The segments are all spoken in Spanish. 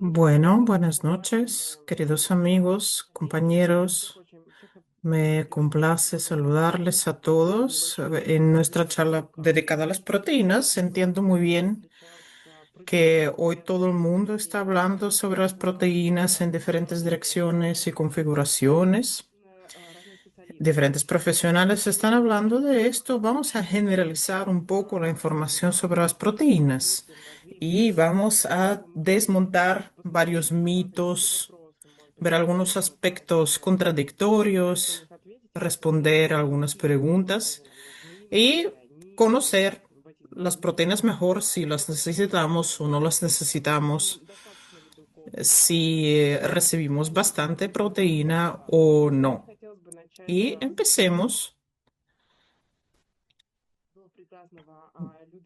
Bueno, buenas noches, queridos amigos, compañeros. Me complace saludarles a todos en nuestra charla dedicada a las proteínas. Entiendo muy bien que hoy todo el mundo está hablando sobre las proteínas en diferentes direcciones y configuraciones. Diferentes profesionales están hablando de esto. Vamos a generalizar un poco la información sobre las proteínas y vamos a desmontar varios mitos, ver algunos aspectos contradictorios, responder algunas preguntas y conocer las proteínas mejor, si las necesitamos o no las necesitamos, si recibimos bastante proteína o no. Y empecemos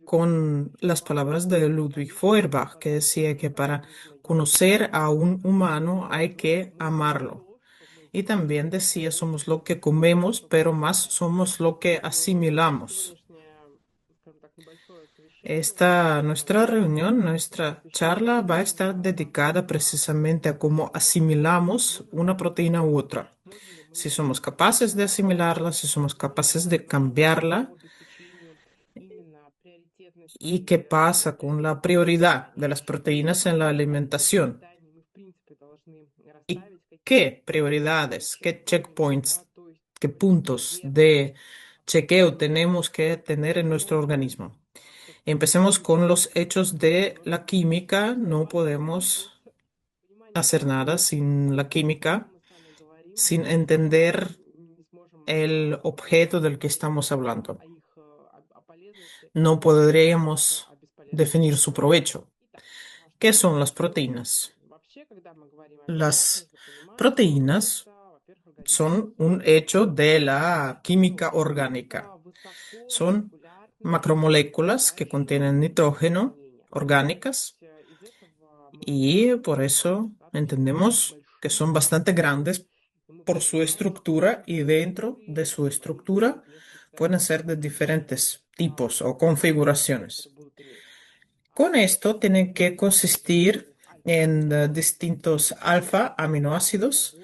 con las palabras de Ludwig Feuerbach, que decía que para conocer a un humano hay que amarlo. Y también decía, somos lo que comemos, pero más somos lo que asimilamos. Nuestra reunión, nuestra charla va a estar dedicada precisamente a cómo asimilamos una proteína u otra. Si somos capaces de asimilarla, si somos capaces de cambiarla y qué pasa con la prioridad de las proteínas en la alimentación y qué prioridades, qué checkpoints, qué puntos de chequeo tenemos que tener en nuestro organismo. Empecemos con los hechos de la química. No podemos hacer nada sin la química, sin entender el objeto del que estamos hablando. No podríamos definir su provecho. ¿Qué son las proteínas? Las proteínas son un hecho de la química orgánica. Son macromoléculas que contienen nitrógeno, orgánicas, y por eso entendemos que son bastante grandes por su estructura y dentro de su estructura pueden ser de diferentes tipos o configuraciones. Con esto tienen que consistir en distintos alfa aminoácidos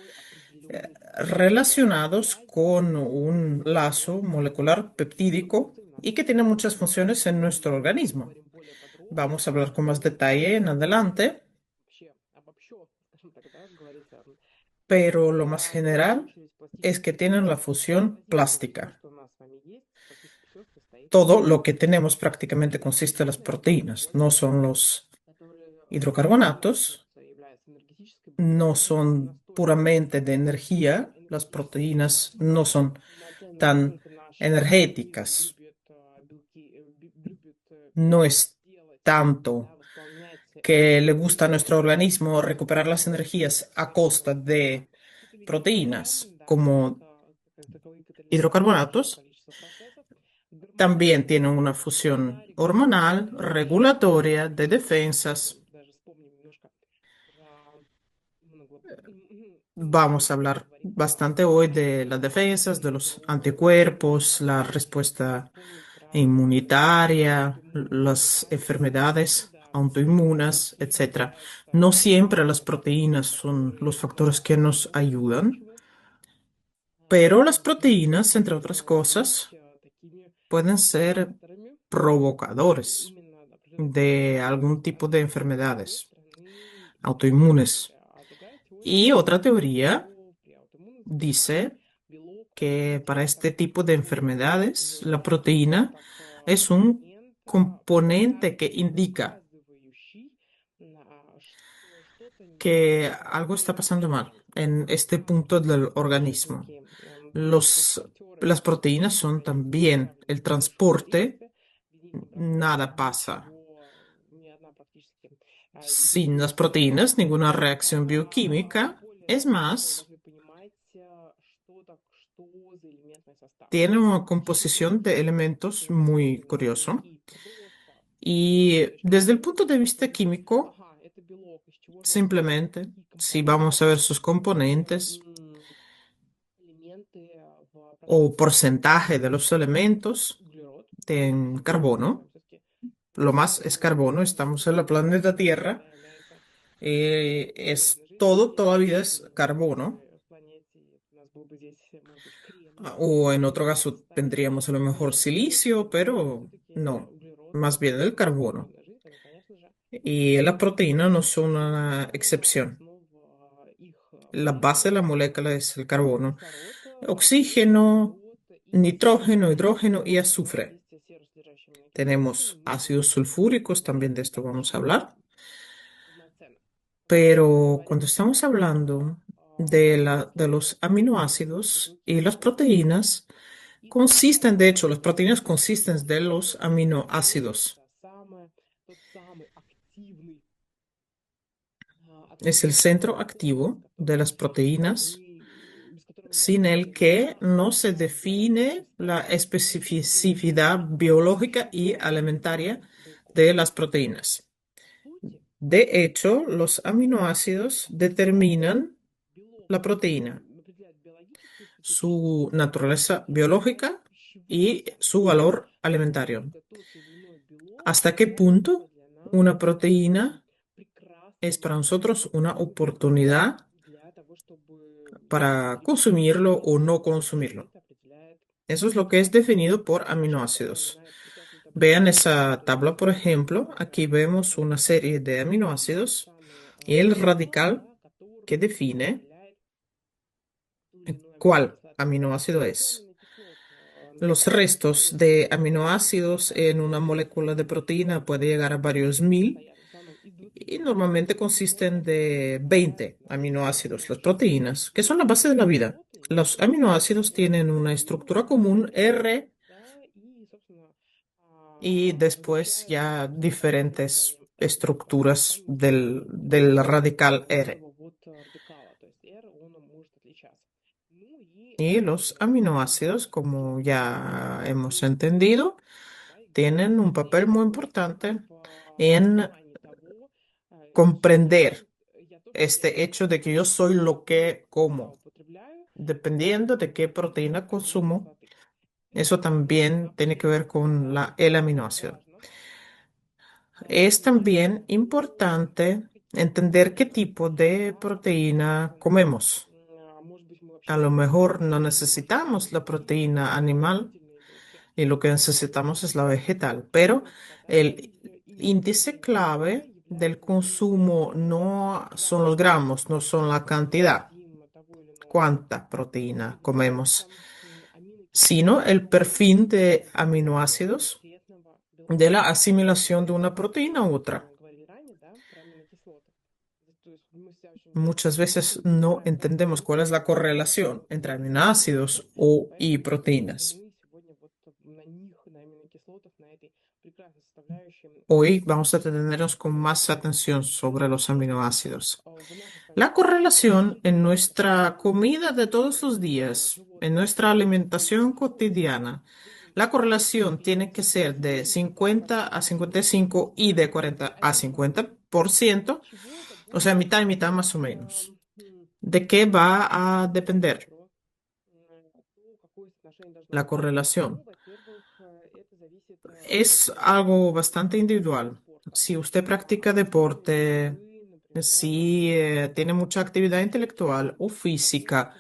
relacionados con un lazo molecular peptídico y que tienen muchas funciones en nuestro organismo. Vamos a hablar con más detalle en adelante, pero lo más general es que tienen la función plástica. Todo lo que tenemos prácticamente consiste en las proteínas, no son los hidrocarbonatos, no son puramente de energía, las proteínas no son tan energéticas, no es tanto que le gusta a nuestro organismo recuperar las energías a costa de proteínas como hidrocarbonatos. También tienen una función hormonal, regulatoria, de defensas. Vamos a hablar bastante hoy de las defensas, de los anticuerpos, la respuesta inmunitaria, las enfermedades autoinmunes, etcétera. No siempre las proteínas son los factores que nos ayudan, pero las proteínas, entre otras cosas, pueden ser provocadores de algún tipo de enfermedades autoinmunes. Y otra teoría dice que para este tipo de enfermedades, la proteína es un componente que indica que algo está pasando mal en este punto del organismo. Las proteínas son también el transporte. Nada pasa sin las proteínas, ninguna reacción bioquímica. Es más, tiene una composición de elementos muy curioso. Y desde el punto de vista químico, simplemente, si vamos a ver sus componentes o porcentaje de los elementos en carbono, lo más es carbono, estamos en la planeta Tierra, Es todo, toda vida es carbono. O en otro caso tendríamos a lo mejor silicio, pero no, más bien el carbono. Y las proteínas no son una excepción. La base de la molécula es el carbono. Oxígeno, nitrógeno, hidrógeno y azufre. Tenemos ácidos sulfúricos, también de esto vamos a hablar. Pero cuando estamos hablando de los aminoácidos y las proteínas, consisten, de hecho, las proteínas consisten de los aminoácidos. Es el centro activo de las proteínas, sin el que no se define la especificidad biológica y alimentaria de las proteínas. De hecho, los aminoácidos determinan la proteína, su naturaleza biológica y su valor alimentario. ¿Hasta qué punto una proteína es para nosotros una oportunidad para consumirlo o no consumirlo? Eso es lo que es definido por aminoácidos. Vean esa tabla, por ejemplo. Aquí vemos una serie de aminoácidos y el radical que define cuál aminoácido es. Los restos de aminoácidos en una molécula de proteína puede llegar a varios mil y normalmente consisten de 20 aminoácidos, las proteínas, que son la base de la vida. Los aminoácidos tienen una estructura común R y después ya diferentes estructuras del radical R. Y los aminoácidos, como ya hemos entendido, tienen un papel muy importante en comprender este hecho de que yo soy lo que como. Dependiendo de qué proteína consumo, eso también tiene que ver con el aminoácido. Es también importante entender qué tipo de proteína comemos. A lo mejor no necesitamos la proteína animal y lo que necesitamos es la vegetal, pero el índice clave del consumo no son los gramos, no son la cantidad, cuánta proteína comemos, sino el perfil de aminoácidos de la asimilación de una proteína u otra. Muchas veces no entendemos cuál es la correlación entre aminoácidos y proteínas. Hoy vamos a detenernos con más atención sobre los aminoácidos. La correlación en nuestra comida de todos los días, en nuestra alimentación cotidiana, la correlación tiene que ser de 50 a 55 y de 40 a 50%, o sea, mitad y mitad más o menos. ¿De qué va a depender la correlación? Es algo bastante individual. Si usted practica deporte, si tiene mucha actividad intelectual o física,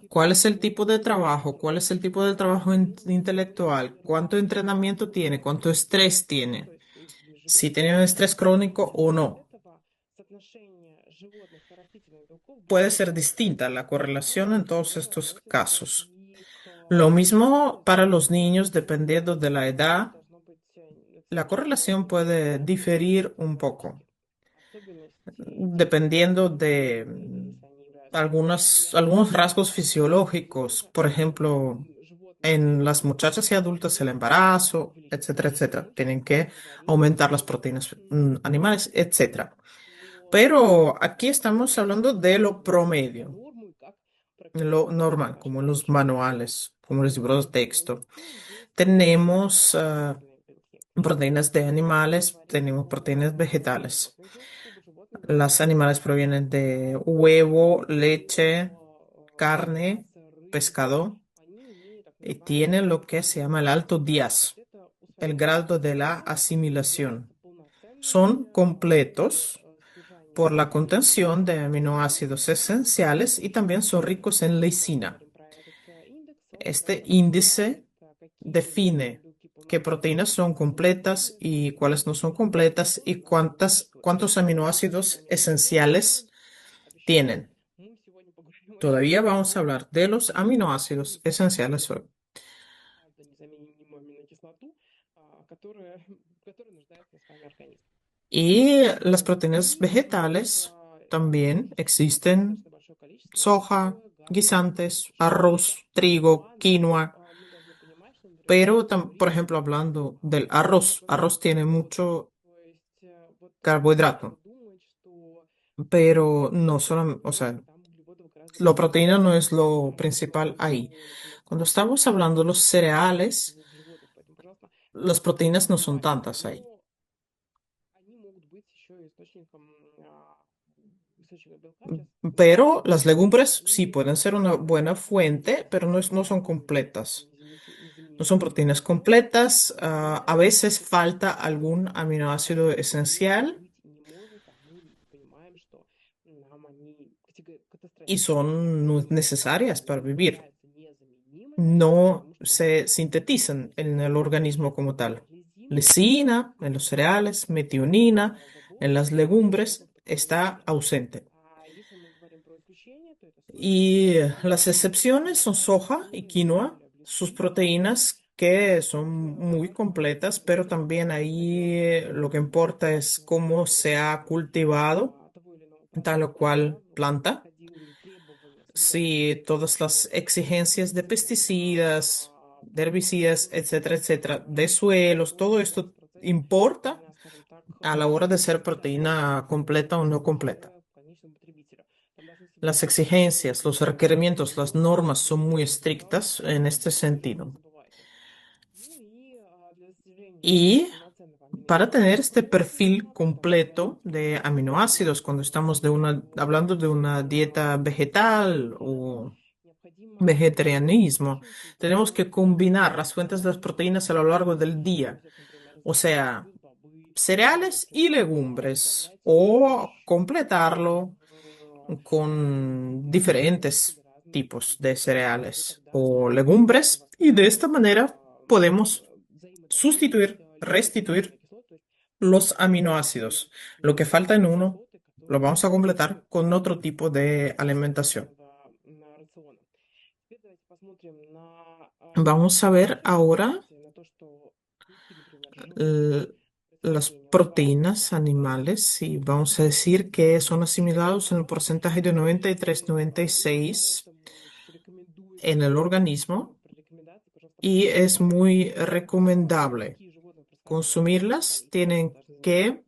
¿cuál es el tipo de trabajo? ¿Cuál es el tipo de trabajo intelectual? ¿Cuánto entrenamiento tiene? ¿Cuánto estrés tiene? Si tiene un estrés crónico o no. Puede ser distinta la correlación en todos estos casos. Lo mismo para los niños, dependiendo de la edad, la correlación puede diferir un poco, dependiendo de algunos rasgos fisiológicos, por ejemplo, en las muchachas y adultas el embarazo, etcétera, etcétera. Tienen que aumentar las proteínas animales, etcétera. Pero aquí estamos hablando de lo promedio, lo normal, como en los manuales, como en los libros de texto. Tenemos proteínas de animales, tenemos proteínas vegetales. Las animales provienen de huevo, leche, carne, pescado y tienen lo que se llama el alto DIAS, el grado de la asimilación. Son completos por la contención de aminoácidos esenciales y también son ricos en leucina. Este índice define qué proteínas son completas y cuáles no son completas y cuántos aminoácidos esenciales tienen. Todavía vamos a hablar de los aminoácidos esenciales hoy. Y las proteínas vegetales también existen: soja, guisantes, arroz, trigo, quinoa. Pero, por ejemplo, hablando del arroz, arroz tiene mucho carbohidrato, pero no solo, o sea, la proteína no es lo principal ahí. Cuando estamos hablando de los cereales, las proteínas no son tantas ahí. Pero las legumbres sí pueden ser una buena fuente, pero no son completas. No son proteínas completas. A veces falta algún aminoácido esencial y son necesarias para vivir. No se sintetizan en el organismo como tal. Lisina en los cereales, metionina en las legumbres está ausente. Y las excepciones son soja y quinoa, sus proteínas que son muy completas, pero también ahí lo que importa es cómo se ha cultivado tal o cual planta. Si todas las exigencias de pesticidas, de herbicidas, etcétera, etcétera, de suelos, todo esto importa a la hora de ser proteína completa o no completa. Las exigencias, los requerimientos, las normas son muy estrictas en este sentido. Y para tener este perfil completo de aminoácidos, cuando estamos hablando de una dieta vegetal o vegetarianismo, tenemos que combinar las fuentes de las proteínas a lo largo del día, o sea, cereales y legumbres, o completarlo con diferentes tipos de cereales o legumbres, y de esta manera podemos sustituir, restituir los aminoácidos. Lo que falta en uno, lo vamos a completar con otro tipo de alimentación. Vamos a ver ahora l- las proteínas animales y vamos a decir que son asimilados en el porcentaje de 93-96 en el organismo y es muy recomendable consumirlas. Tienen que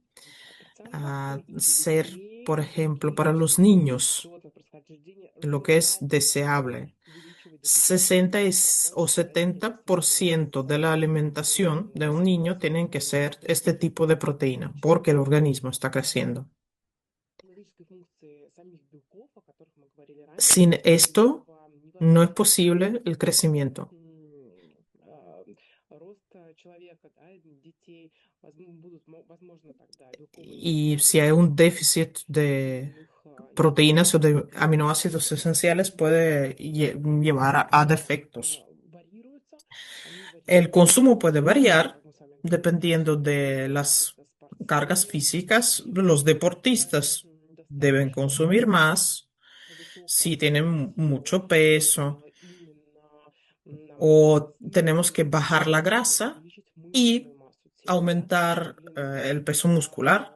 ser, por ejemplo, para los niños, lo que es deseable. 70 o 70% de la alimentación de un niño tienen que ser este tipo de proteína, porque el organismo está creciendo. Sin esto, no es posible el crecimiento. Y si hay un déficit de proteínas o de aminoácidos esenciales, puede llevar a defectos. El consumo puede variar dependiendo de las cargas físicas. Los deportistas deben consumir más si tienen mucho peso, o tenemos que bajar la grasa y aumentar el peso muscular.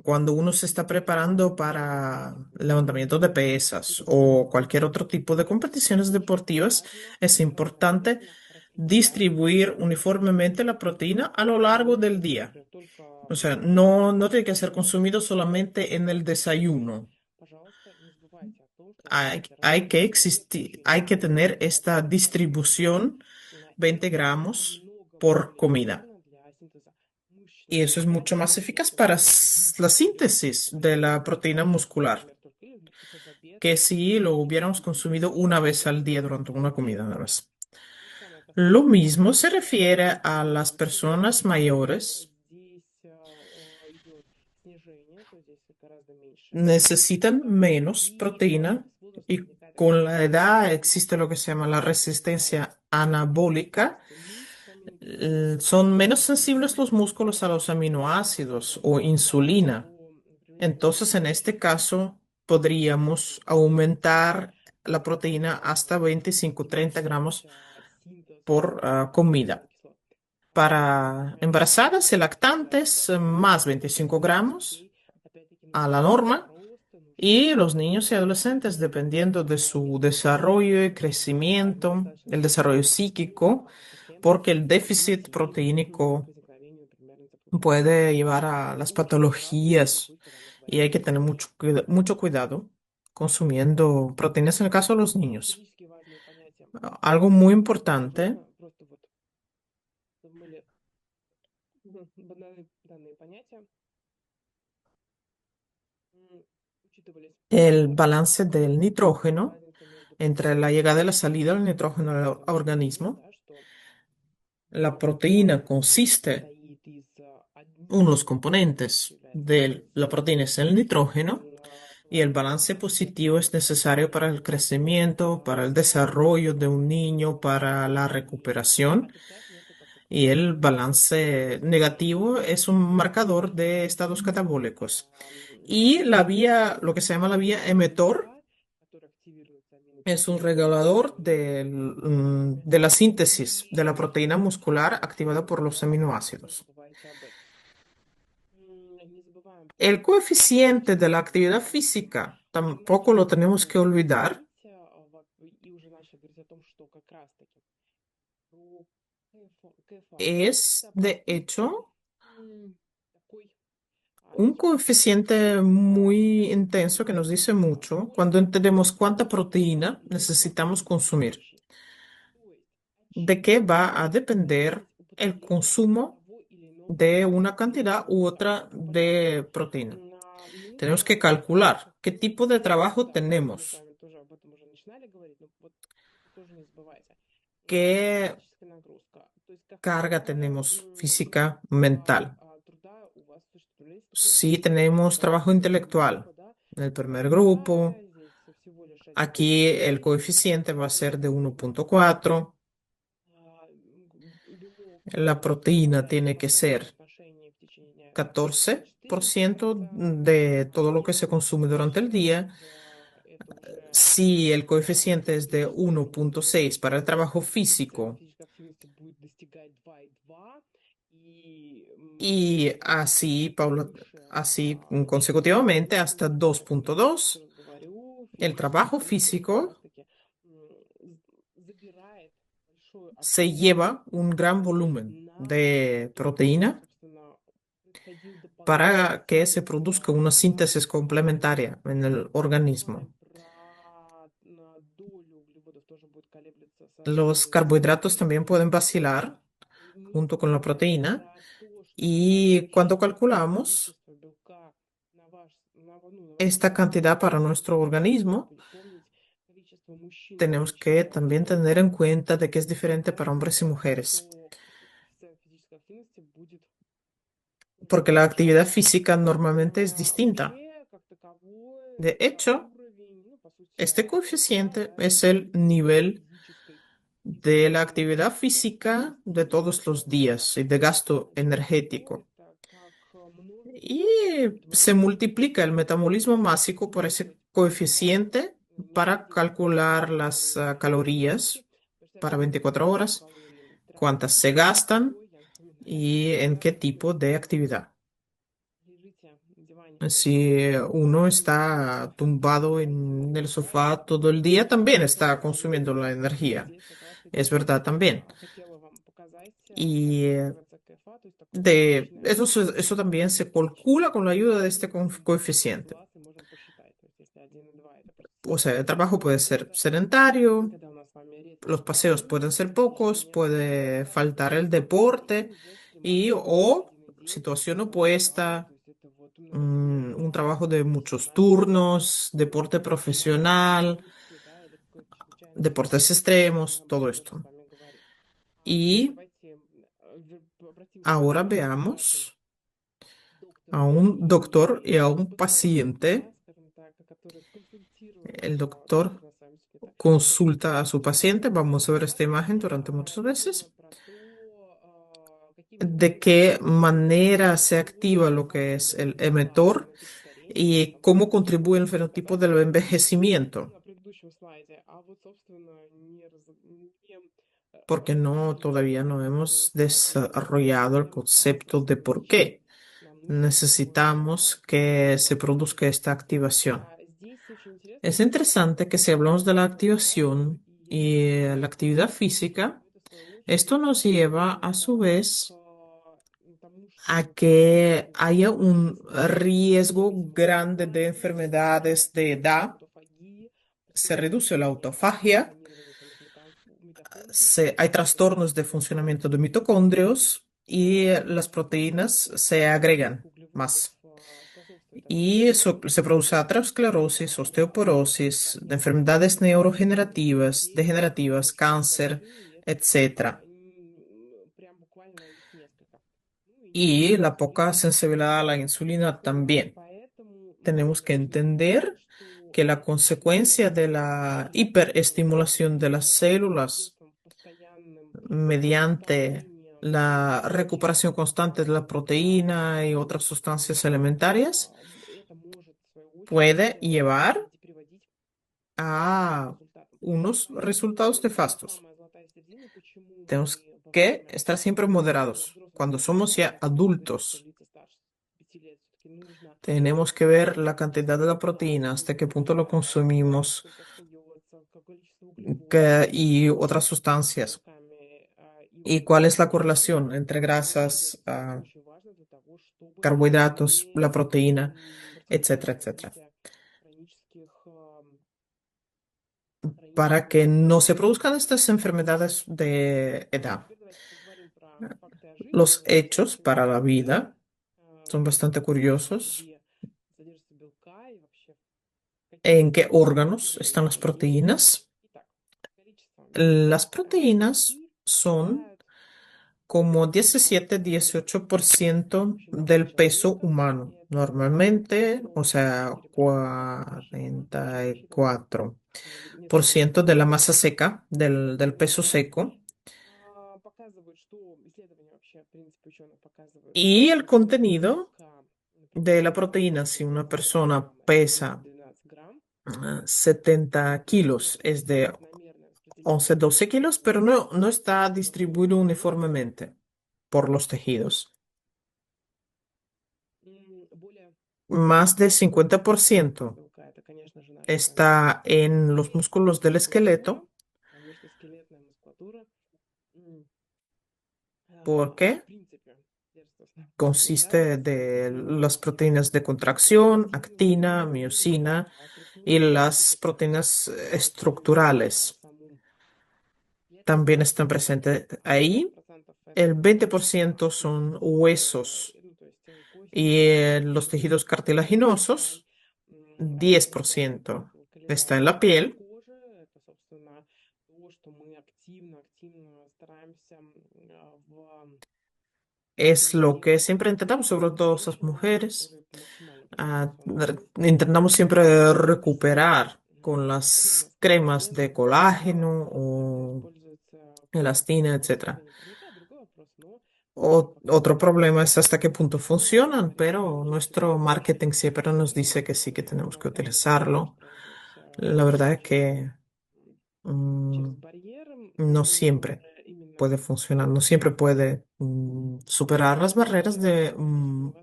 Cuando uno se está preparando para levantamiento de pesas o cualquier otro tipo de competiciones deportivas, es importante distribuir uniformemente la proteína a lo largo del día. O sea, no tiene que ser consumido solamente en el desayuno. Hay que tener esta distribución: 20 gramos por comida. Y eso es mucho más eficaz para la síntesis de la proteína muscular que si lo hubiéramos consumido una vez al día durante una comida nada más. Lo mismo se refiere a las personas mayores necesitan menos proteína y con la edad existe lo que se llama la resistencia anabólica. Son menos sensibles los músculos a los aminoácidos o insulina. Entonces, en este caso, podríamos aumentar la proteína hasta 25-30 gramos por comida. Para embarazadas y lactantes, más 25 gramos a la norma. Y los niños y adolescentes, dependiendo de su desarrollo y crecimiento, el desarrollo psíquico, porque el déficit proteínico puede llevar a las patologías y hay que tener mucho cuidado consumiendo proteínas en el caso de los niños. Algo muy importante, el balance del nitrógeno entre la llegada y la salida del nitrógeno al organismo. La proteína consiste, unos componentes de la proteína es el nitrógeno y el balance positivo es necesario para el crecimiento, para el desarrollo de un niño, para la recuperación. Y el balance negativo es un marcador de estados catabólicos. Y la vía, lo que se llama la vía emetor, es un regulador de la síntesis de la proteína muscular activada por los aminoácidos. El coeficiente de la actividad física tampoco lo tenemos que olvidar. Es, de hecho, un coeficiente muy intenso que nos dice mucho cuando entendemos cuánta proteína necesitamos consumir. ¿De qué va a depender el consumo de una cantidad u otra de proteína? Tenemos que calcular qué tipo de trabajo tenemos, qué carga tenemos física, mental. Si tenemos trabajo intelectual en el primer grupo, aquí el coeficiente va a ser de 1,4. La proteína tiene que ser 14% de todo lo que se consume durante el día. Si el coeficiente es de 1,6 para el trabajo físico y así, así consecutivamente hasta 2,2, el trabajo físico se lleva un gran volumen de proteína para que se produzca una síntesis complementaria en el organismo. Los carbohidratos también pueden vacilar junto con la proteína y cuando calculamos esta cantidad para nuestro organismo, tenemos que también tener en cuenta de que es diferente para hombres y mujeres, porque la actividad física normalmente es distinta. De hecho, este coeficiente es el nivel de la actividad física de todos los días y de gasto energético. Y se multiplica el metabolismo másico por ese coeficiente para calcular las calorías para 24 horas, cuántas se gastan y en qué tipo de actividad. Si uno está tumbado en el sofá todo el día, también está consumiendo la energía. Es verdad también. Y eso también se calcula con la ayuda de este coeficiente. O sea, el trabajo puede ser sedentario, los paseos pueden ser pocos, puede faltar el deporte y o situación opuesta, un trabajo de muchos turnos, deporte profesional, deportes extremos, todo esto. Y ahora veamos a un doctor y a un paciente. El doctor consulta a su paciente, vamos a ver esta imagen durante muchas veces, de qué manera se activa lo que es el emetor y cómo contribuye el fenotipo del envejecimiento, porque no, todavía no hemos desarrollado el concepto de por qué necesitamos que se produzca esta activación. Es interesante que si hablamos de la activación y la actividad física, esto nos lleva a su vez a que haya un riesgo grande de enfermedades de edad, se reduce la autofagia, hay trastornos de funcionamiento de mitocondrios y las proteínas se agregan más. Y eso se produce aterosclerosis, osteoporosis, enfermedades neurogenerativas, degenerativas, cáncer, etcétera. Y la poca sensibilidad a la insulina también. Tenemos que entender que la consecuencia de la hiperestimulación de las células mediante la recuperación constante de la proteína y otras sustancias alimentarias puede llevar a unos resultados nefastos. Tenemos que estar siempre moderados. Cuando somos ya adultos, tenemos que ver la cantidad de la proteína, hasta qué punto lo consumimos y otras sustancias. ¿Y cuál es la correlación entre grasas, carbohidratos, la proteína, etcétera, etcétera? Para que no se produzcan estas enfermedades de edad. Los hechos para la vida son bastante curiosos. ¿En qué órganos están las proteínas? Las proteínas son como 17-18% del peso humano, normalmente, o sea, 44% de la masa seca, del peso seco. Y el contenido de la proteína, si una persona pesa 70 kilos, es de 11-12 kilos, pero no está distribuido uniformemente por los tejidos. Más del 50% está en los músculos del esqueleto. ¿Por qué? Consiste de las proteínas de contracción, actina, miosina y las proteínas estructurales también están presentes ahí. El 20% son huesos y los tejidos cartilaginosos, 10% está en la piel. Es lo que siempre intentamos, sobre todo las mujeres. Intentamos siempre recuperar con las cremas de colágeno o elastina, etcétera. Otro problema es hasta qué punto funcionan, pero nuestro marketing siempre nos dice que sí, que tenemos que utilizarlo. La verdad es que mm, no siempre puede funcionar, no siempre puede superar las barreras de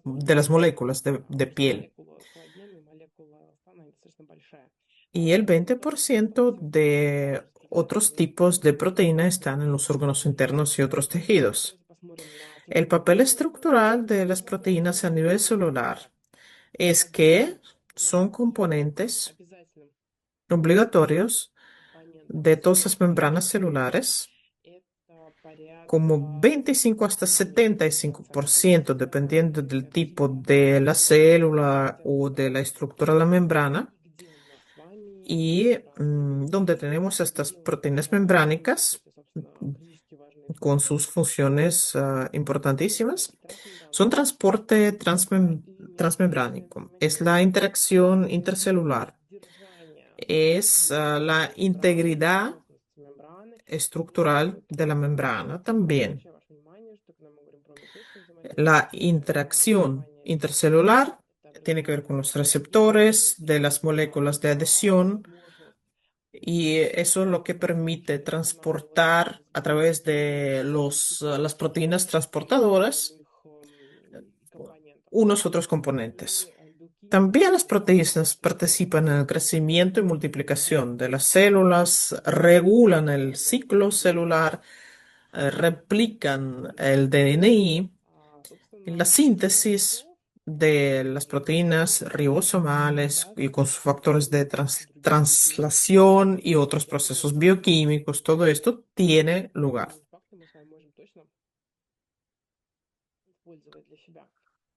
las moléculas de piel. Y el 20% de otros tipos de proteína están en los órganos internos y otros tejidos. El papel estructural de las proteínas a nivel celular es que son componentes obligatorios de todas las membranas celulares, como 25 hasta 75%, dependiendo del tipo de la célula o de la estructura de la membrana, y donde tenemos estas proteínas membránicas con sus funciones importantísimas. Son transporte transmembránico, es la interacción intercelular, es la integridad estructural de la membrana también. La interacción intercelular tiene que ver con los receptores de las moléculas de adhesión y eso es lo que permite transportar a través de las proteínas transportadoras unos otros componentes. También las proteínas participan en el crecimiento y multiplicación de las células, regulan el ciclo celular, replican el DNI, en la síntesis de las proteínas ribosomales y con sus factores de translación y otros procesos bioquímicos, todo esto tiene lugar.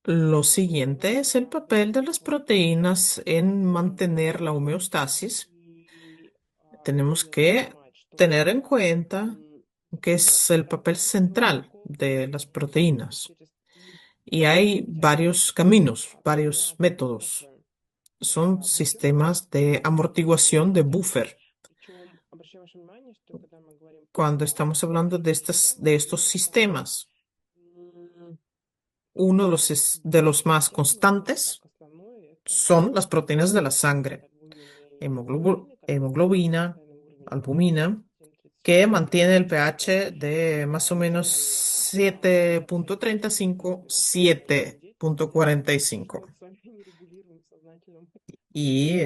Lo siguiente es el papel de las proteínas en mantener la homeostasis. Tenemos que tener en cuenta que es el papel central de las proteínas. Y hay varios caminos, varios métodos. Son sistemas de amortiguación de buffer. Cuando estamos hablando de estos sistemas, uno de de los más constantes son las proteínas de la sangre, hemoglobina, albumina, que mantiene el pH de más o menos 7,35, 7,45. Y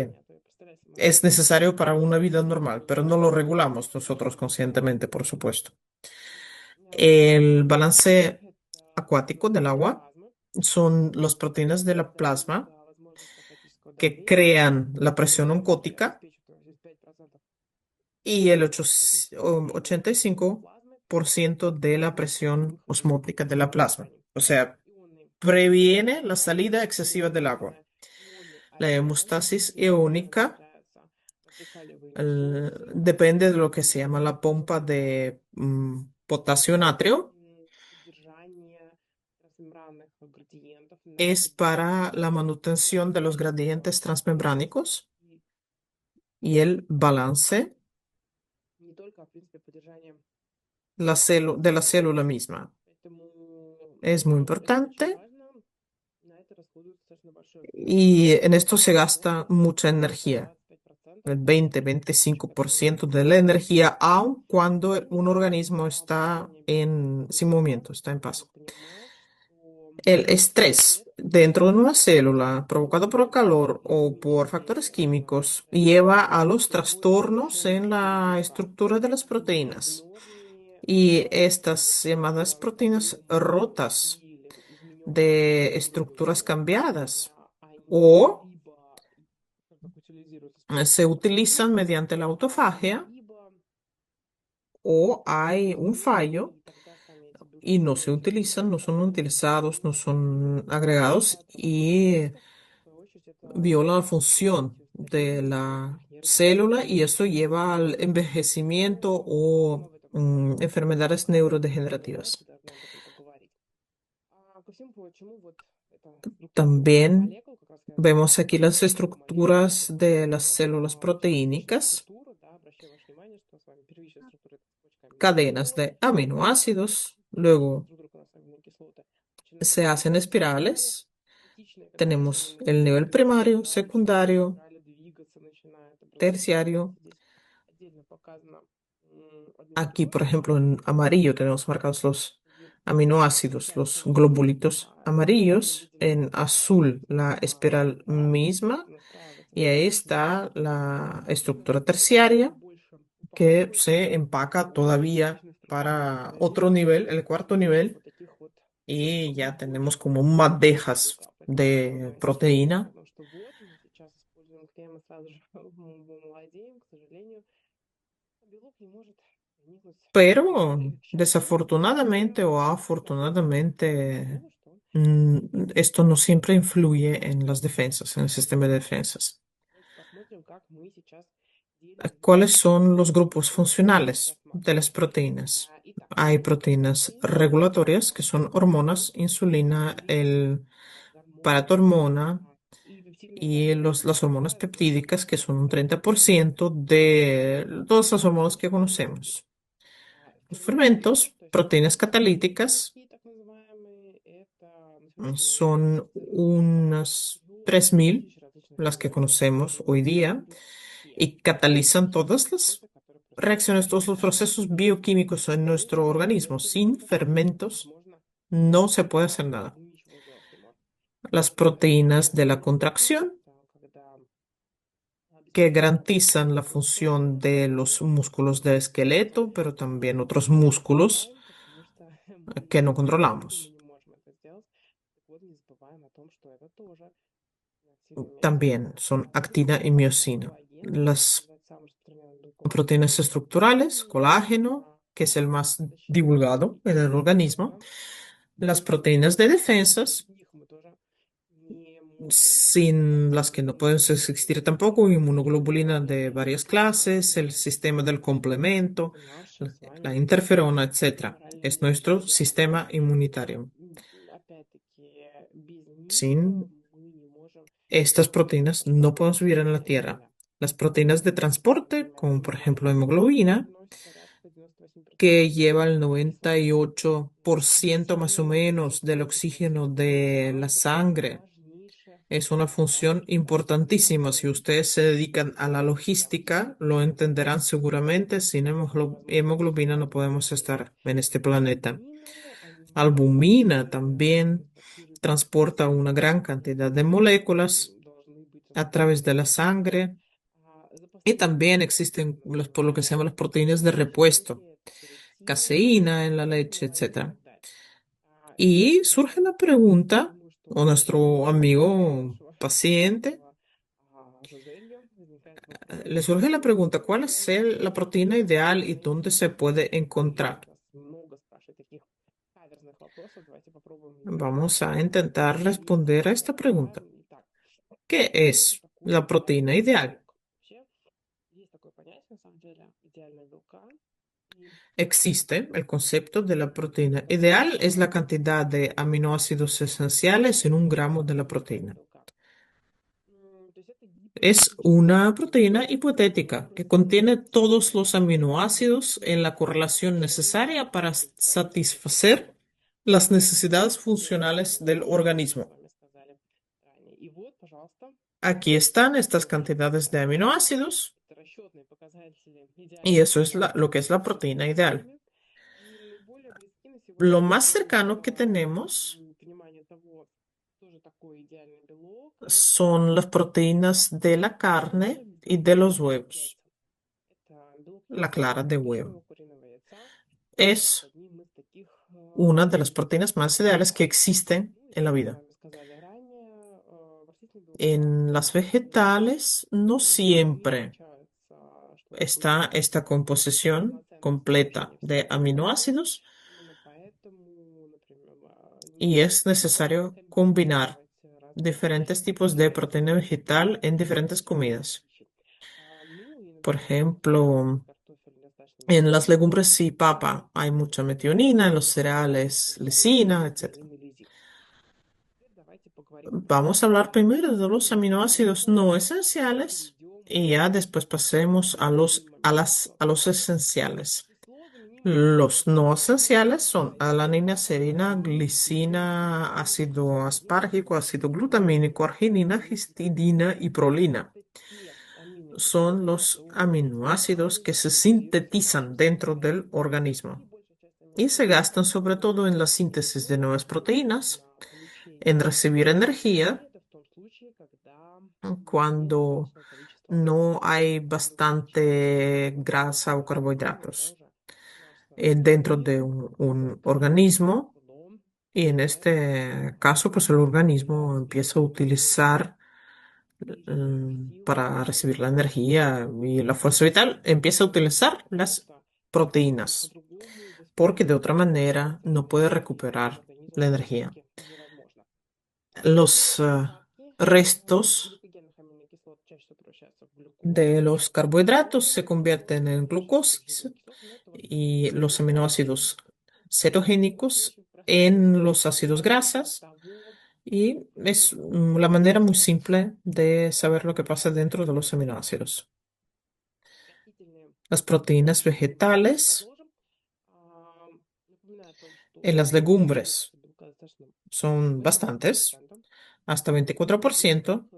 es necesario para una vida normal, pero no lo regulamos nosotros conscientemente, por supuesto. El balance acuático del agua son las proteínas de la plasma que crean la presión oncótica y el 85% de la presión osmótica de la plasma. O sea, previene la salida excesiva del agua. La hemostasis iónica depende de lo que se llama la pompa de potasio-natrio. Es para la manutención de los gradientes transmembránicos y el balance de la célula misma. Es muy importante y en esto se gasta mucha energía. El 20-25% de la energía, aun cuando un organismo está sin movimiento, está en paz. El estrés dentro de una célula provocado por el calor o por factores químicos lleva a los trastornos en la estructura de las proteínas. Y estas llamadas proteínas rotas de estructuras cambiadas o se utilizan mediante la autofagia o hay un fallo y no se utilizan, no son utilizados, no son agregados y viola la función de la célula y eso lleva al envejecimiento o enfermedades neurodegenerativas. También vemos aquí las estructuras de las células proteínicas, cadenas de aminoácidos, luego se hacen espirales. Tenemos el nivel primario, secundario, terciario. Aquí, por ejemplo, en amarillo tenemos marcados los aminoácidos, los globulitos amarillos. En azul, la espiral misma. Y ahí está la estructura terciaria que se empaca todavía para otro nivel, el cuarto nivel. Y ya tenemos como madejas de proteína. Pero desafortunadamente o afortunadamente, esto no siempre influye en las defensas, en el sistema de defensas. ¿Cuáles son los grupos funcionales de las proteínas? Hay proteínas regulatorias, que son hormonas, insulina, el para tu hormona y las hormonas peptídicas, que son un 30% de todas las hormonas que conocemos. Los fermentos, proteínas catalíticas, son unas 3.000 las que conocemos hoy día y catalizan todas las reacciones, todos los procesos bioquímicos en nuestro organismo. Sin fermentos no se puede hacer nada. Las proteínas de la contracción, que garantizan la función de los músculos del esqueleto, pero también otros músculos que no controlamos. También son actina y miosina. Las proteínas estructurales, colágeno, que es el más divulgado en el organismo. Las proteínas de defensas, sin las que no pueden existir tampoco, inmunoglobulina de varias clases, el sistema del complemento, la interferona, etcétera. Es nuestro sistema inmunitario. Sin estas proteínas no podemos vivir en la Tierra. Las proteínas de transporte, como por ejemplo hemoglobina, que lleva el 98% más o menos del oxígeno de la sangre. Es una función importantísima. Si ustedes se dedican a la logística, lo entenderán seguramente. Sin hemoglobina no podemos estar en este planeta. Albumina también transporta una gran cantidad de moléculas a través de la sangre. Y también existen por lo que se llaman las proteínas de repuesto, caseína en la leche, etcétera. Y surge la pregunta, o nuestro amigo paciente, le surge la pregunta, ¿cuál es la proteína ideal y dónde se puede encontrar? Vamos a intentar responder a esta pregunta. ¿Qué es la proteína ideal? Existe el concepto de la proteína ideal, es la cantidad de aminoácidos esenciales en un gramo de la proteína. Es una proteína hipotética que contiene todos los aminoácidos en la correlación necesaria para satisfacer las necesidades funcionales del organismo. Aquí están estas cantidades de aminoácidos y eso es lo que es la proteína ideal. Lo más cercano que tenemos son las proteínas de la carne y de los huevos. La clara de huevo es una de las proteínas más ideales que existen en la vida. En las vegetales no siempre está esta composición completa de aminoácidos y es necesario combinar diferentes tipos de proteína vegetal en diferentes comidas. Por ejemplo, en las legumbres y papa hay mucha metionina, en los cereales lisina, etc. Vamos a hablar primero de los aminoácidos no esenciales y ya después pasemos a los esenciales. Los no esenciales son alanina, serina, glicina, ácido aspargico, ácido glutamínico, arginina, histidina y prolina. Son los aminoácidos que se sintetizan dentro del organismo y se gastan sobre todo en la síntesis de nuevas proteínas, en recibir energía cuando no hay bastante grasa o carbohidratos dentro de un organismo. Y en este caso, pues el organismo empieza a utilizar para recibir la energía y la fuerza vital, empieza a utilizar las proteínas, porque de otra manera no puede recuperar la energía. Los restos de los carbohidratos se convierten en glucosis y los aminoácidos cetogénicos en los ácidos grasas Y es la manera muy simple de saber lo que pasa dentro de los aminoácidos. Las proteínas vegetales en las legumbres son bastantes, hasta 24%,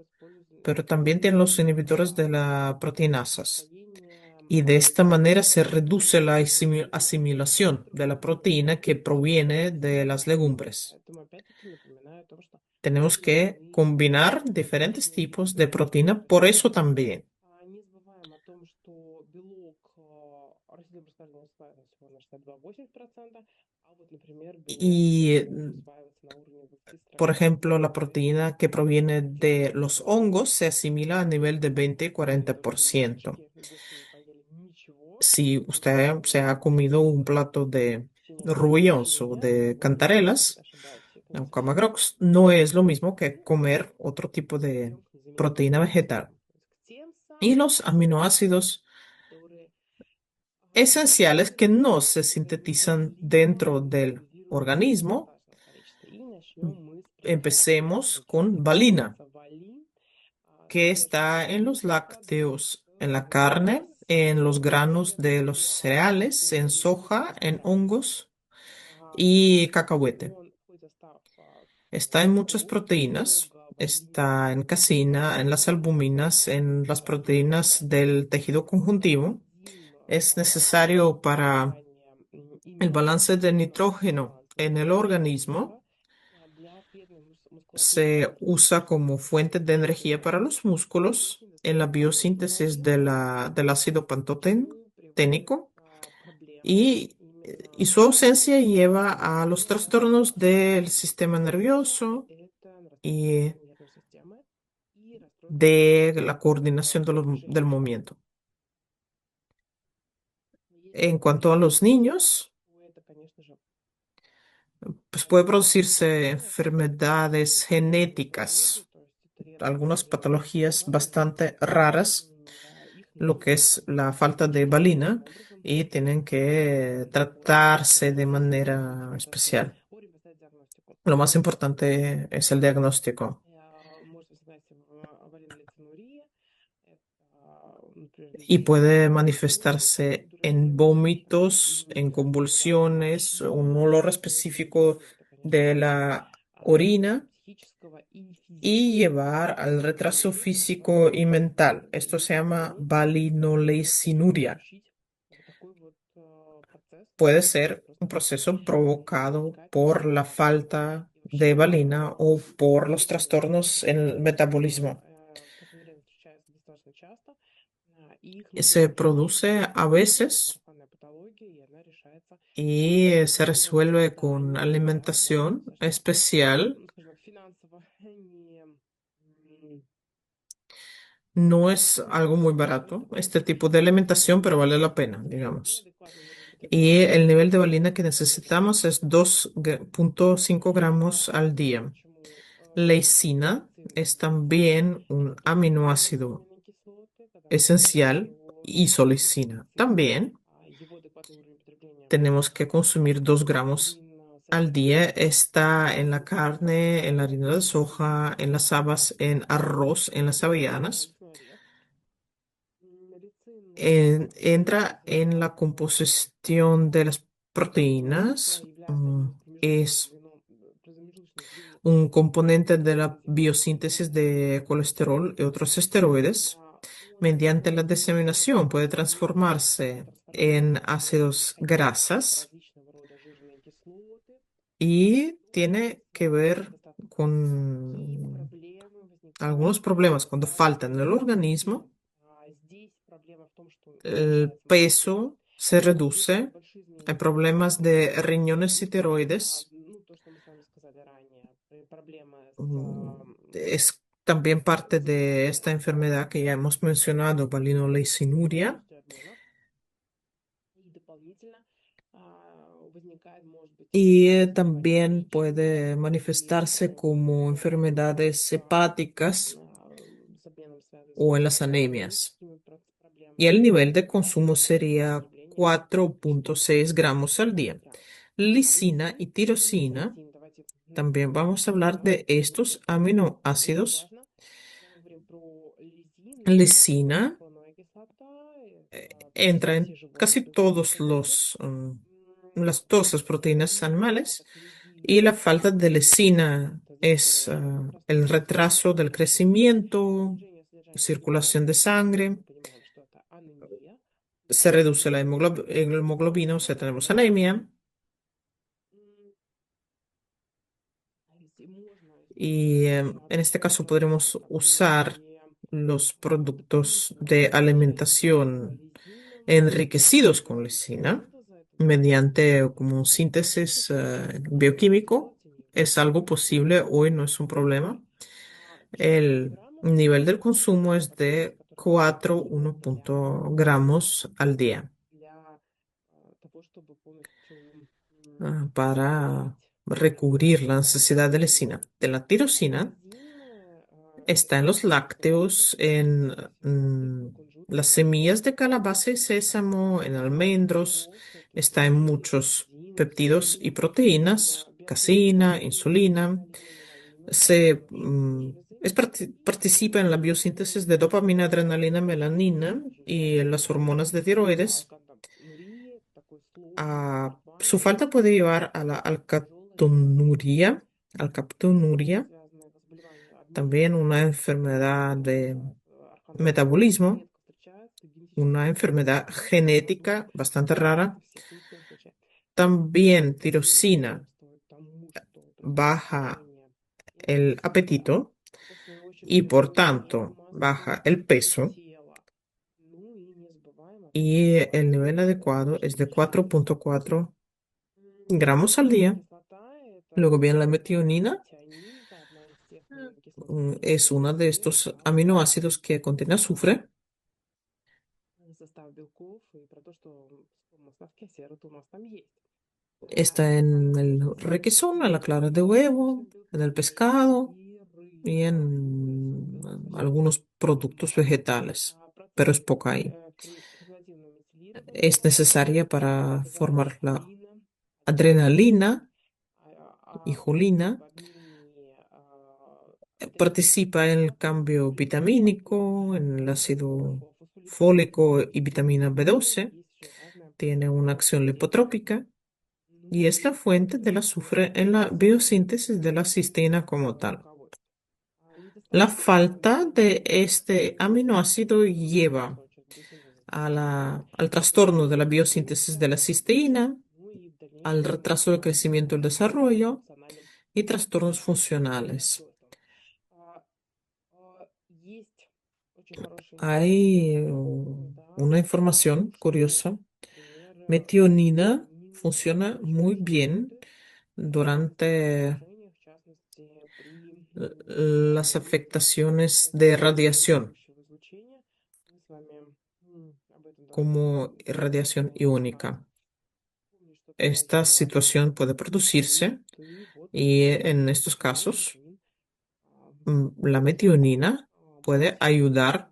pero también tienen los inhibidores de la proteinasas. Y de esta manera se reduce la asimilación de la proteína que proviene de las legumbres. Tenemos que combinar diferentes tipos de proteína, por eso también. Y, por ejemplo, la proteína que proviene de los hongos se asimila a nivel de 20-40%. Si usted se ha comido un plato de rouillons o de cantarelas, o camagrox, no es lo mismo que comer otro tipo de proteína vegetal. Y los aminoácidos esenciales que no se sintetizan dentro del organismo. Empecemos con valina, que está en los lácteos, en la carne, en los granos de los cereales, en soja, en hongos y cacahuete. Está en muchas proteínas. Está en casina, en las albuminas, en las proteínas del tejido conjuntivo. Es necesario para el balance de nitrógeno en el organismo. Se usa como fuente de energía para los músculos en la biosíntesis del ácido pantoténico y su ausencia lleva a los trastornos del sistema nervioso y de la coordinación del movimiento. En cuanto a los niños, pues puede producirse enfermedades genéticas, algunas patologías bastante raras, lo que es la falta de valina, y tienen que tratarse de manera especial. Lo más importante es el diagnóstico y puede manifestarse en vómitos, en convulsiones, un olor específico de la orina y llevar al retraso físico y mental. Esto se llama valinolecinuria. Puede ser un proceso provocado por la falta de valina o por los trastornos en el metabolismo. Se produce a veces y se resuelve con alimentación especial. No es algo muy barato este tipo de alimentación, pero vale la pena, digamos. Y el nivel de valina que necesitamos es 2,5 gramos al día. Leucina es también un aminoácido esencial, isoleucina. También tenemos que consumir 2 gramos al día. Está en la carne, en la harina de soja, en las habas, en arroz, en las avellanas. Entra en la composición de las proteínas. Es un componente de la biosíntesis de colesterol y otros esteroides. Mediante la diseminación puede transformarse en ácidos grasas y tiene que ver con algunos problemas cuando faltan en el organismo. El peso se reduce, hay problemas de riñones y tiroides. Es también parte de esta enfermedad que ya hemos mencionado, valinolecinuria. Y también puede manifestarse como enfermedades hepáticas o en las anemias. Y el nivel de consumo sería 4,6 gramos al día. Lisina y tirosina También vamos a hablar de estos aminoácidos. Lisina entra en casi todas las proteínas animales y la falta de lisina es el retraso del crecimiento, circulación de sangre, se reduce la hemoglobina, o sea, tenemos anemia. Y en este caso podremos usar los productos de alimentación enriquecidos con lisina mediante como un síntesis bioquímico. Es algo posible, hoy no es un problema. El nivel del consumo es de 1 gramos al día para recubrir la necesidad de lisina. De la tirosina está en los lácteos, en las semillas de calabaza y sésamo, en almendros, está en muchos peptidos y proteínas, caseína, insulina. Participa en la biosíntesis de dopamina, adrenalina, melanina y en las hormonas de tiroides. Su falta puede llevar a la alcaptonuria, también una enfermedad de metabolismo, una enfermedad genética bastante rara. También tirosina baja el apetito y por tanto baja el peso y el nivel adecuado es de 4,4 gramos al día. Luego viene la metionina. Es uno de estos aminoácidos que contiene azufre. Está en el requesón, en la clara de huevo, en el pescado y en algunos productos vegetales, pero es poca ahí. Es necesaria para formar la adrenalina y colina. Participa en el cambio vitamínico, en el ácido fólico y vitamina B12. Tiene una acción lipotrópica y es la fuente del azufre en la biosíntesis de la cisteína como tal. La falta de este aminoácido lleva al trastorno de la biosíntesis de la cisteína, al retraso del crecimiento y el desarrollo y trastornos funcionales. Hay una información curiosa. Metionina funciona muy bien durante las afectaciones de radiación, como radiación iónica. Esta situación puede producirse y en estos casos la metionina puede ayudar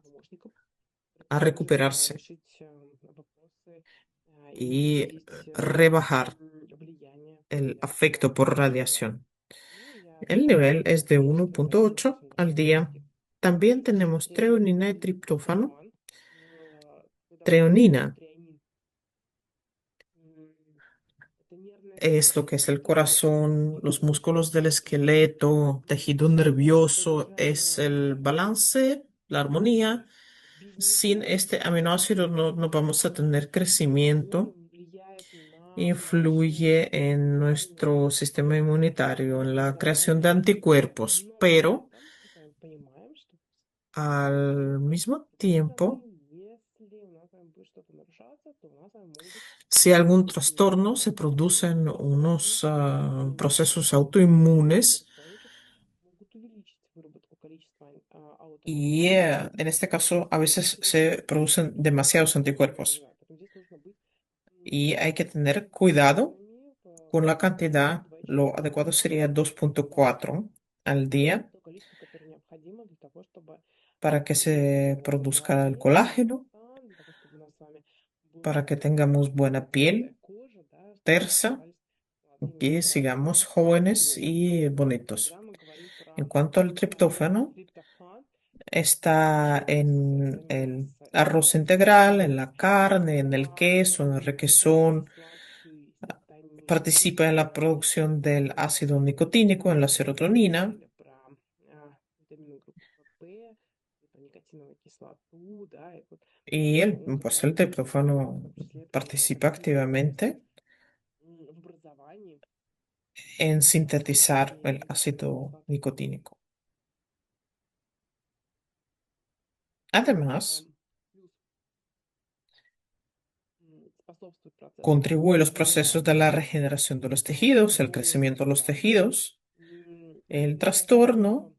a recuperarse y rebajar el afecto por radiación. El nivel es de 1,8 al día. También tenemos treonina y triptófano. Treonina es lo que es el corazón, los músculos del esqueleto, tejido nervioso, es el balance, la armonía. Sin este aminoácido no vamos a tener crecimiento. Influye en nuestro sistema inmunitario, en la creación de anticuerpos, pero al mismo tiempo, si hay algún trastorno, se producen unos procesos autoinmunes y en este caso a veces se producen demasiados anticuerpos y hay que tener cuidado con la cantidad. Lo adecuado sería 2,4 al día para que se produzca el colágeno, para que tengamos buena piel tersa que sigamos jóvenes y bonitos. когда мы говорим En про cuanto al triptófano, триптофан, está en el является arroz integral, en la carne, en el queso, en el requesón. высококислотный Participa en la producción del ácido nicotínico, en la мы serotonina. говорили про витамины группы ПП, про никотиновую кислоту, да, и вот Y он как pues el раз-таки участвует в triptófano том числе participa таких процессах activamente в образовании en sintetizar el никотиновой ácido кислоты. nicotínico. А, Además, Плюс способствует процессу contribuye a los роста procesos de la regeneración de los tejidos, el crecimiento de los возрастания. tejidos. El trastorno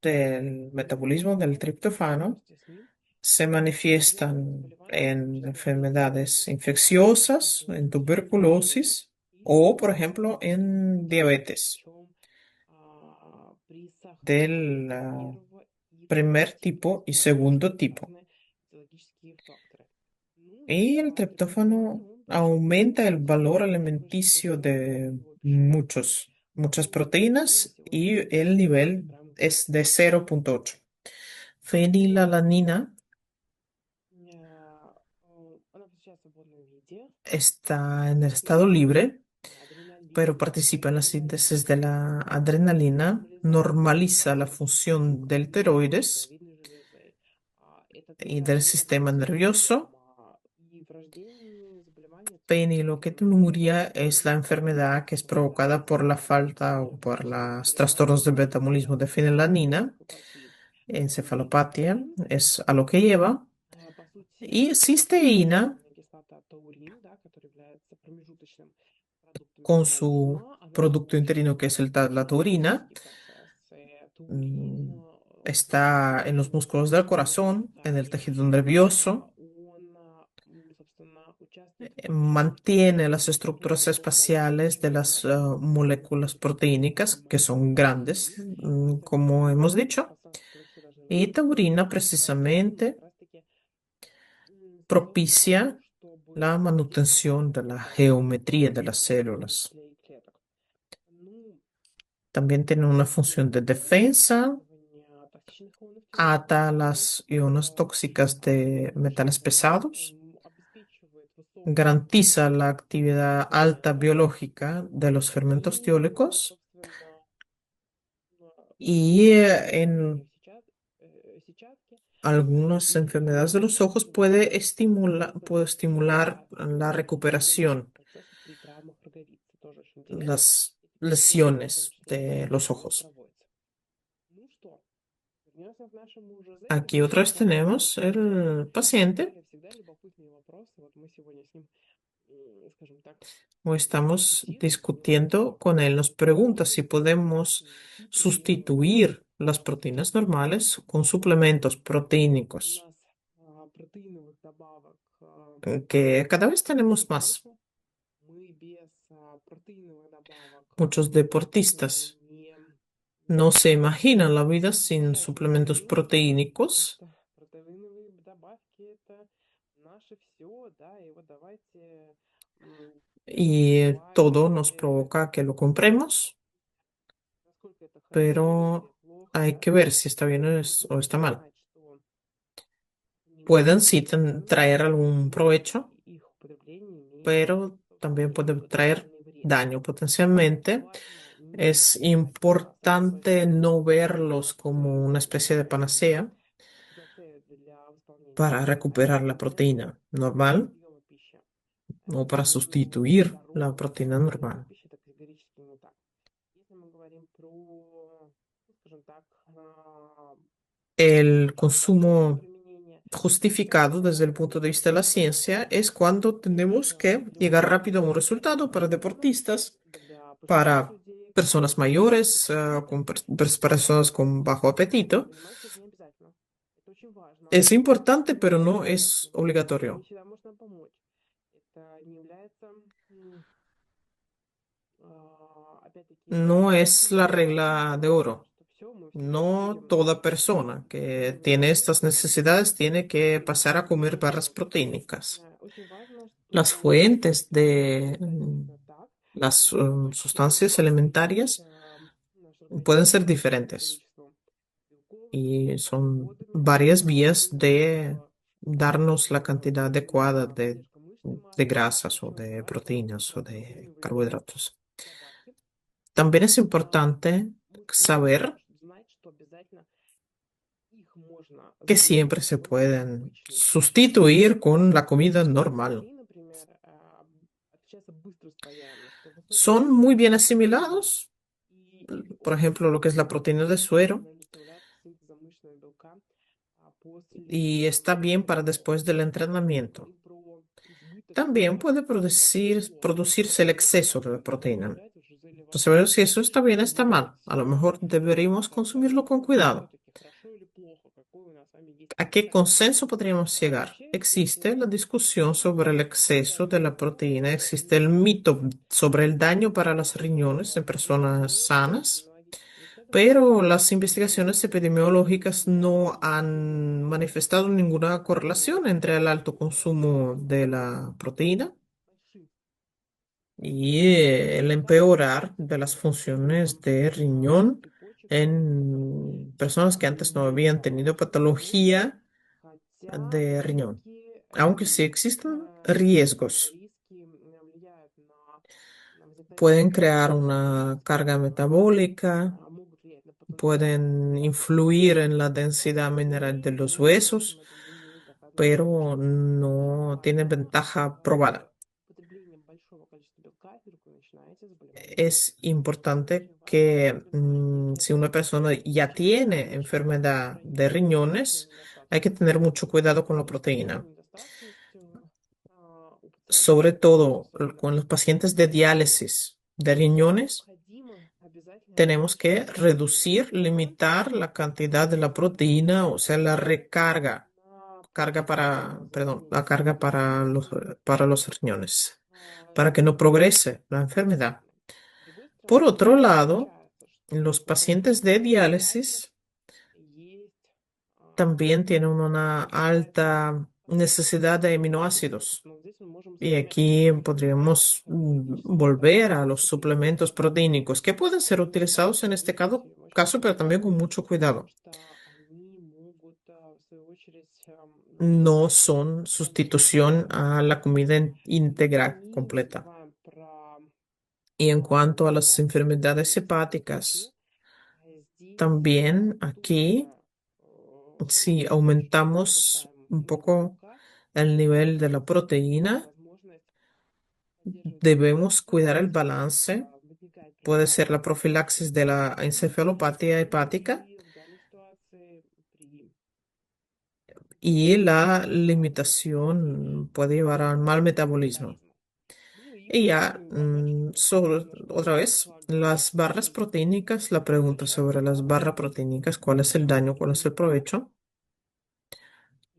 Часто del metabolismo del в triptófano возрасте с ним se есть manifiestan заболевания, en enfermedades связанные infecciosas, en с сердцем tuberculosis и o, por ejemplo, сердечно-сосудистой en системой. diabetes Причем при сахарном del первого и второго primer типа. То tipo есть y у нас есть segundo tipo. разные этиологические факторы. Ну, Y el триптофан, triptófano он присутствует aumenta el valor практически alimenticio везде de в пищевом muchas ну, и proteínas сегодня y мы el nivel прям es de говорим 0,8. о нем. Fenilalanina Она встречается в свободном виде, está en el estado секретируется libre, pero адреналином, participa en la síntesis de адреналин la adrenalina, нормализация normaliza la función del tiroides щитовидной железы. Это y del тоже sistema является nervioso. фактором и врожденными заболеваниями, в том числе Fenilketonuria es la и enfermedad que es provocada por la falta o por генетических los заболеваний, trastornos de metabolismo de fenilalanina. энцефалопатии. Encefalopatía И, es a lo que lleva. по сути, Y аминная cisteína, кислота таурин, да, который является промежуточным продуктом con su метаболизма, она producto очень interno que es la активизирует taurina, химические процессы. Таурин mm, está en los músculos del corazón, en el далее, tejido nervioso, он, собственно, участвует mantiene las в estructuras определенных стадиях espaciales de las пищеварения. moléculas proteínicas, que son grandes, como Соответственно, hemos dicho. процессы, которые все должны Y taurina произойти, precisamente как раз-таки способствуют тому, propicia la чтобы manutención de la geometría de las células. для клеток. Ну, También tiene una función de defensa, вырабатывание токсичных ионов ata тиреогликанов, las ionas tóxicas de metales pesados, обеспечивает высокую garantiza la actividad alta biológica de los fermentos ну, tiólicos собственно, y en воспалительные сетчатки, algunas enfermedades de и los ojos puede estimular la исцеляющих recuperación, процессов при травмах роговицы. Тоже очень интересно. las Эти процессы в том lesiones числе de los ojos. проводятся. Ну что, вернемся к нашему ЖЗ, Aquí потому otra vez что tenemos el paciente. всегда любопытные вопросы. Вот мы сегодня с ним, скажем так, O estamos дискутируем, discutiendo con él. Nos pregunta si podemos хитрые вопросы. sustituir las proteínas normales con suplementos У proteínicos, нас протеиновых добавок que cada vez tenemos más. больше. Мы без протеиновых добавок Muchos просто deportistas no se imaginan la vida не sin решаем suplementos проблемы, потому proteínicos что протеиновые добавки это наше все, да, и вот давайте y todo nos давайте, provoca que lo compremos, насколько это хорошо или pero плохо, hay да, que ver si está bien o está mal. знать, что Pueden некоторые sí traer algún provecho, их употребление имеет pero también puede traer потенциальный вред. daño Поэтому potencialmente. важно не Es бросаться importante no verlos в como una especie de panacea панацея для восполнения para вреда. recuperar la Это proteína normal приемы пищи. o para Поэтому sustituir la здоровый proteína прием normal. пищи это категорически не так. Если мы говорим про, ну, скажем так, El практическое consumo применение, justificado desde el punto de vista de la ciencia es cuando tenemos это que llegar rápido a un resultado para полезно deportistas, для пожилых para людей, personas mayores, personas con bajo но apetito. понимаете, это не обязательно. Это очень важно. Es importante, pero Это no не es обязательно. Это не obligatorio. всегда может нам помочь. Это не является, опять-таки, No es la исключительным regla de правилом, oro. что все, мы всегда No будем toda persona que tiene estas necesidades tiene que pasar a comer barras proteínicas. Очень важно, Las что fuentes это de обязательно так. Las И чтобы sustancias поддерживать alimentarias нашу pueden ser организацию достаточным diferentes количеством белков, y son углеводами, varias vías de чтобы darnos la cantidad adecuada поддержка мышечной de массы. grasas o Причем de важно proteínas o de протеиновые carbohidratos. добавки. También es а, importante Нужно для того, saber чтобы знать, что обязательно их можно que заменить siempre se pueden обычной пищей. sustituir con la Потому comida что normal. белки, например, отличаются быско усвояемостью, высокой Son muy bien перевариваемостью. asimilados, И их por очень ejemplo, lo que es la сложно proteína de suero, заставлять к синтезу мышечного белка после y está bien para тренировок. después del Если мы entrenamiento. говорим про избыток También puede большинство producirse el exceso белков de могут proteína. оставлять в Entonces, ver желе-вагоне. si eso está bien o está Вот. mal. A lo mejor deberíamos consumirlo con cuidado. Все-таки хорошо или плохо, какой у нас с вами есть ¿A qué представление? consenso podríamos llegar? Вообще, Existe la если discusión sobre el exceso de la proteína, existe el не mito sobre el daño para los riñones en говорить personas о sanas, иммунологических исследованиях, pero las investigaciones epidemiológicas no han manifestado ninguna correlación entre el alto consumo de la proteína больших y el добавок empeorar de las funciones de riñón мозг и почек en personas que antes no habían tenido здоровья, patología хотя de riñón, все-таки aunque sí existen riesgos. риски влияют на возникновение Pueden crear каких-то una заболеваний, carga metabólica, могут влиять на патологизацию pueden определенных influir en la клеток, densidad mineral de мы los не можем huesos, это не доказать pero научно. no tienen Но ventaja с probada. употреблением большого количества белка вдруг вы начинаете заболевать Es диабетом. importante Очень важно, que особенно si una если persona ya человек tiene начинает enfermedad de хроническую riñones, инсулиновую hay que недостаточность. tener mucho cuidado con la Инсулиновую proteína. недостаточность у Sobre пациентов todo особенно con los pacientes de diálisis de riñones, необходимо обязательно tenemos que обеспечить reducir, limitar la cantidad de la proteína, o sea, la recarga, perdón, la carga para los riñones, para que no progrese la enfermedad. обязательно. С другой Por стороны, otro lado, отмечается, los что pacientes de у диализа diálisis есть también tienen una обязательный alta necesidad de компонент. aminoácidos. Но здесь мы можем Y сказать, aquí что podríamos периодически volver a добавки los все-таки suplementos proteínicos que pueden ser могут utilizados en este быть очень caso, pero también полезны, con mucho потому cuidado. что они могут, в свою очередь, No son sustitución a la comida íntegra мы не completa. забываем про Y en cuanto a las ситуацию enfermedades гипертонии. hepáticas, Здесь también aquí, тоже si очень aumentamos повышаем un уровень poco белка, el nivel de la есть proteína, возможность поддерживать debemos cuidar el иммунитет, balance. возникает Puede ser la профилактика profilaxis de la encefalopatía hepática и в данной ситуации при y la limitación puede llevar al mal metabolismo. метаболизма. Ну и Y плюс ya, помимо бабочек, конечно, otra vez, las barras proteínicas, la pregunta sobre las barras proteínicas, ¿cuál es el daño, cuál es el provecho?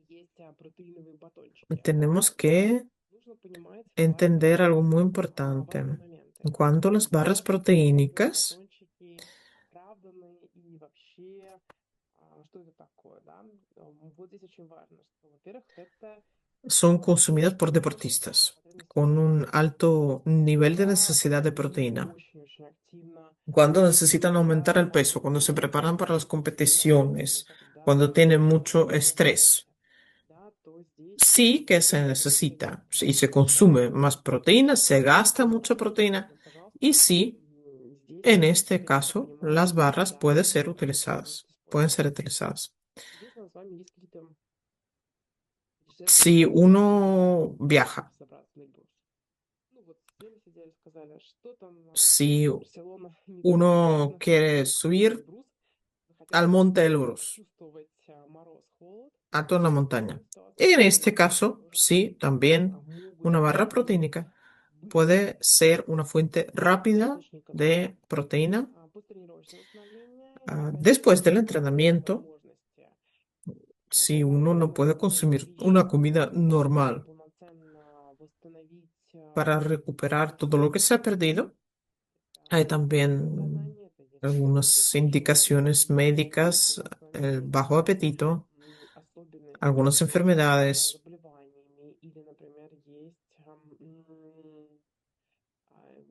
есть протеиновые батончики. Tenemos que Нужно понимать entender algo muy важные importante. моменты. En cuanto a las barras Протеиновые proteínicas, батончики оправданы и вообще, что это такое, да? Вот здесь очень важно, что, во-первых, это son consumidas por повышение deportistas потребности в con un белке. alto nivel de Когда necesidad de они proteína. очень-очень активно Cuando necesitan aumentar el тренировались, peso, cuando se preparan para las или competiciones, cuando когда tienen mucho занимаются estrés, спортом, да, то здесь sí que se necesita y se consume más proteína, se gasta mucha proteína обязательно, пожалуйста, y sí, здесь en este все-таки caso, понимать, las barras когда pueden ser utilizadas, потребности pueden использовать. ser utilizadas. Здесь у нас с вами есть какие-то перечисляются Si пункты, которые uno могут viaja, собраться наибольше. Ну вот сидели, сказали, что там si Барселона не так uno интересно, quiere как subir Эльбрус. Вы al хотите monte Elbrus, почувствовать мороз, холод. alto en la В montaña. данной ситуации Y en тоже este caso, sí, también могут una barra быть proteínica быстрым puede ser una fuente rápida источником de proteína посттренировочное восстановление и, después del конечно, при entrenamiento. возможности Si uno no puede consumir una comida normal полноценно восстановить para recuperar todo lo que se ha perdido, hay también показания, это если какие-нибудь algunas очень indicaciones médicas, у нас с el вами bajo есть apetito, особенности algunas с enfermedades. заболеваниями или, например, есть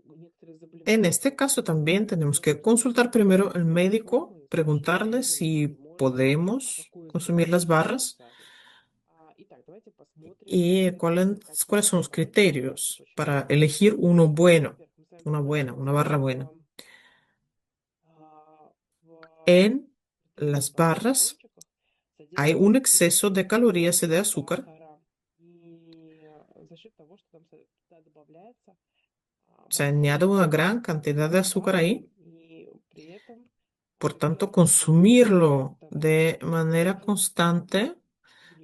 некоторые En este caso también tenemos que consultar primero al médico, preguntarle si podemos consumir las barras Итак, давайте посмотрим y cuáles son los какие добавки в criterios источнике. para elegir uno bueno, Во-первых, мы с вами una buena, знаем, una barra buena. что в En las полупрозрачных barras батончиках hay содержится un exceso слишком de много calorías y de azúcar, сахара. И за счет того, что там туда добавляется se añade большое una gran количество cantidad de azúcar сахара, ahí. и при этом Por tanto, вероятность того, что consumirlo это de manera может constante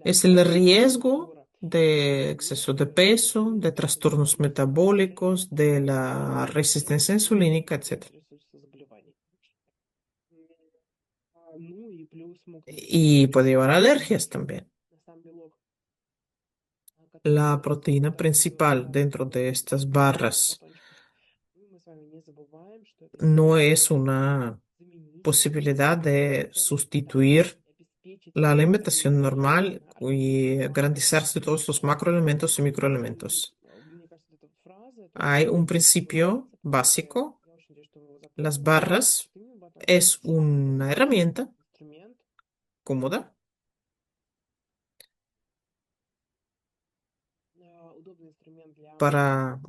es являться el причиной riesgo набора de exceso de серьезных peso, de trastornos metabólicos, de la resistencia insulínica, etc. заболеваний. Ну и плюс могут Y быть puede llevar a alergias аллергии también. на сам белок, который La содержится proteína principal dentro de estas в barras батончиках. Ну и мы с вами не забываем, что это no является es способом una заменить posibilidad de полноценное питание sustituir и обеспечить la alimentación необходимые normal y организму garantizarse todos los macroelementos y microelementos. мне кажется, эта фраза, это Hay очень un ключевой principio принцип, который básico. я очень надеюсь, что вы его Las запомните. barras Простыми батончики es это una удобный herramienta инструмент, cómoda удобный инструмент для para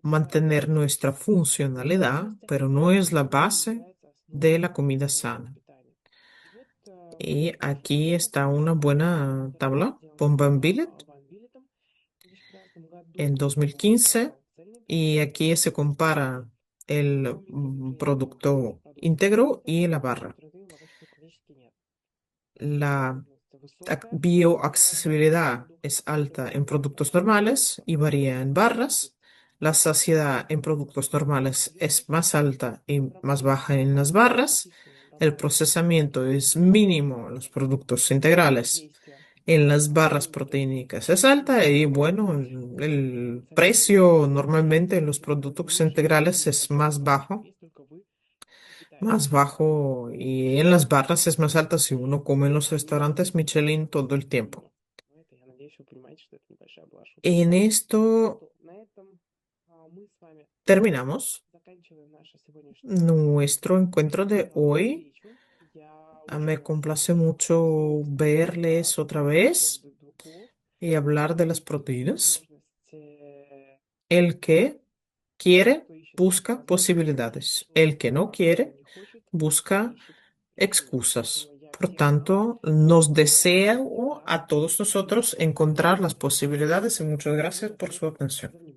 mantener поддержания nuestra funcionalidad, выносливости, pero no es la но не base является de основой la comida здорового sana. питания. И вот мы Y закончили aquí тему está una БАДов, buena который был tabla сделан con Van Джозефом Billet Ван Виллетом в 2015 году. en Он 2015 создал цельное y питание, aquí se compara el но микронутриентов в цельных producto продуктах íntegro питания y la в barra. альтернативных батончиках практически нет. La Биоаккуратность высокая в базовых bioaccesibilidad продуктах, es при этом alta en productos ферментация normales y varía en barras. есть La saciedad en productos normales es más alta y más baja en las barras. специфичные El обработки procesamiento es mínimo en los productos integrales. воздействия En las barras химии, то есть proteínicas es alta y химического bueno, воздействия, el специализированных precio средств, normalmente en los productos integrales размещенных в es отдельных más батончиках, bajo, если только вы питаетесь y en las barras es más alta si uno come en los restaurantes Michelin todo el tiempo. нет. Но это, я надеюсь, вы понимаете, что это небольшая была шутка. En Так esto что на этом мы с вами terminamos заканчиваем наше сегодняшнее nuestro encuentro de hoy. встречу. Я Me очень рад complace mucho познакомиться verles otra по vez поводу белков, y hablar de las иметь proteínas. возможность El que тем, quiere кто ищет busca возможности, posibilidades. El que no кто quiere не хочет, busca ищет препятствия. excusas. Поэтому я Por всех вас tanto, nos желаю deseo добра a todos и nosotros encontrar las posibilidades y muchas gracias por su atención. за